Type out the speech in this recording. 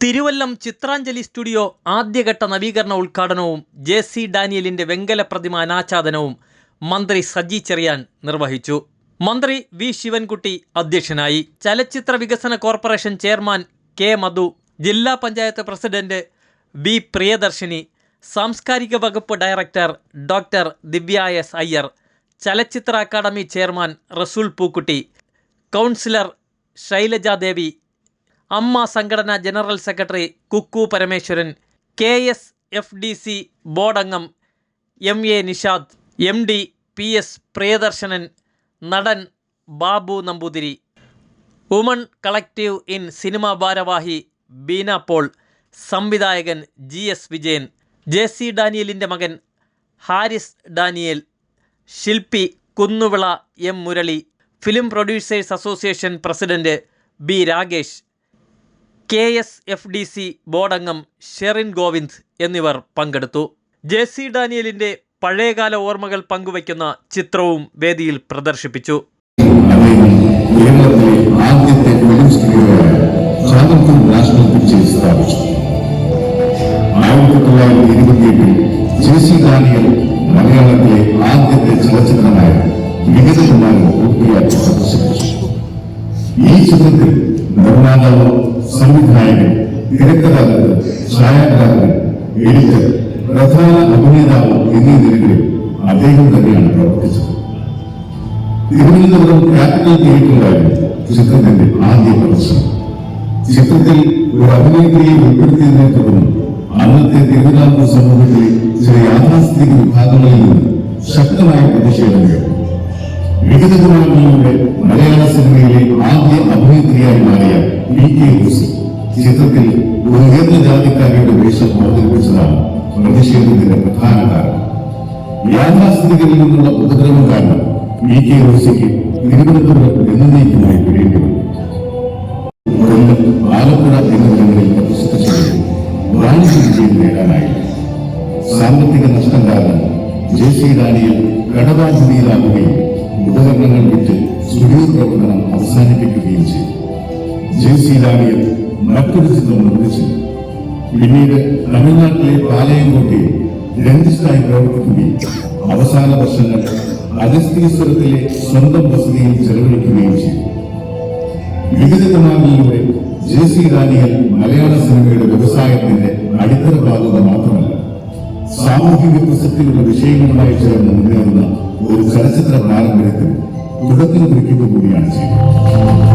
Thiruvallam Chitranjali studio ആദ്യഘട്ട നവീകരണ ഉദ്ഘാടനവും ജെ.സി. ഡാനിയലിൻ്റെ വെങ്കല പ്രതിമ അനാച്ഛാദനവും മന്ത്രി സജി ചെറിയാൻ നിർവഹിച്ചു. മന്ത്രി വി. ശിവൻകുട്ടി അധ്യക്ഷനായി. ചലച്ചിത്ര വികസന കോർപ്പറേഷൻ ചെയർമാൻ കെ. മധു, ജില്ലാ പഞ്ചായത്ത് പ്രസിഡന്റ് വി. പ്രിയദർശിനി, സാംസ്കാരിക വകുപ്പ് director doctor Divya S. Iyer, ചലച്ചിത്ര academy chairman Resul Pookutty, councillor Shailajadevi, AMMA സംഘടന general secretary Kukku Parameswaran, KSFDC board അംഗം MA Nishad, MD PS Priyadarshanan, നടൻ Babu Namboothiri, woman collective in cinema ഭാരവാഹി ബീന പോൾ, സംവിധായകൻ GS വിജയൻ, ജെ.സി. ഡാനിയലിൻ്റെ മകൻ ഹാരിസ് ഡാനിയേൽ, ശില്പി Kunnuvila M. Murali, film producers association president B. Ragesh, KSFDC board അംഗം ഷെറിൻ ഗോവിന്ദ് എന്നിവർ പങ്കെടുത്തു. ജെ.സി. ഡാനിയലിൻ്റെ പഴയകാല ഓർമ്മകൾ പങ്കുവയ്ക്കുന്ന ചിത്രവും വേദിയിൽ പ്രദർശിപ്പിച്ചു. മലയാളത്തിലെ ആദ്യത്തെ ചലച്ചിത്രമായ വിഗതകുമാരൻ പൂർത്തിയാക്കി പ്രദർശിപ്പിച്ചു. ഈ ചിത്രത്തിൽ നിർമ്മാതാവ്, സംവിധായകൻ, തിരക്കഥാകൃത്ത്, ഛായാഗ്രാഹകൻ, എഡിറ്റർ, പ്രധാന അഭിനേതാവ് എന്നീ നിലകളിൽ അദ്ദേഹം തന്നെയാണ് പ്രവർത്തിച്ചത്. തിരുവനന്തപുരം ക്യാപിറ്റൽ തിയേറ്ററിലായിരുന്നു ചിത്രത്തിന്റെ ആദ്യ പ്രദർശനം. ചിത്രത്തിൽ ഒരു അഭിനേത്രിയെ ഉൾപ്പെടുത്തിയതിനെ തുടർന്ന് അന്നത്തെ തിരുവിതാംകൂർ സമൂഹത്തിലെ ചില യാഥാസ്ഥിതിക വിഭാഗങ്ങളിൽ നിന്ന് ശക്തമായ പ്രതിഷേധം ഉയർന്നു. വിഗതകുമാരനിലൂടെ മലയാള സിനിമയിലെ ആദ്യ അഭിനേത്രിയായി മാറിയ PK റോസി ചിത്രത്തിൽ ഒരു ഉയർന്ന ജാതിക്കാരിയുടെ വേഷം അവതരിപ്പിച്ചതാണ് പ്രതിഷേധത്തിന്റെ പ്രധാന കാരണം. യാഥാസ്ഥിതികളിൽ നിന്നുള്ള ഉപദ്രവം കാരണം PK റോസിക്ക് തിരുവനന്തപുരം എന്നേക്കുമായി പിഴയേണ്ടി വന്നു. കൊല്ലം, ആലപ്പുഴ എന്നിവിടങ്ങളിൽ പ്രദർശിപ്പിച്ചെങ്കിലും വാണിജ്യ വിജയം നേടാനായില്ല. സാമ്പത്തിക നഷ്ടം കാരണം ജെ.സി. ഡാനിയൽ കടബാധ്യതയിലാവുകയും ഉപകരണങ്ങൾ വിറ്റ് സ്റ്റുഡിയോ പ്രവർത്തനം അവസാനിപ്പിക്കുകയും ചെയ്തു. ജെ.സി. ഡാനിയൽ മറ്റൊരു ചിത്രം നിർമ്മിച്ചില്ല. പിന്നീട് തമിഴ്നാട്ടിലെ പാലയംകോട്ടയിൽ ഡെന്റിസ്റ്റായി പ്രവർത്തിക്കുകയും അവസാന വർഷങ്ങൾ അഗസ്തീശ്വരത്തിലെ സ്വന്തം വസതിയിൽ ചെലവഴിക്കുകയും ചെയ്തു. വിഗതകുമാരനിലൂടെ ജെ.സി. ഡാനിയൽ മലയാള സിനിമയുടെ വ്യവസായത്തിന്റെ അടിത്തറ പാകുക മാത്രമല്ല, സാമൂഹിക പ്രസക്തിയുള്ള വിഷയങ്ങളുമായി ചേർന്ന് മുന്നേറുന്ന ഒരു ചലച്ചിത്ര പാരമ്പര്യത്തിന് തുടക്കം കുറിക്കുക കൂടിയാണ് ചെയ്തത്.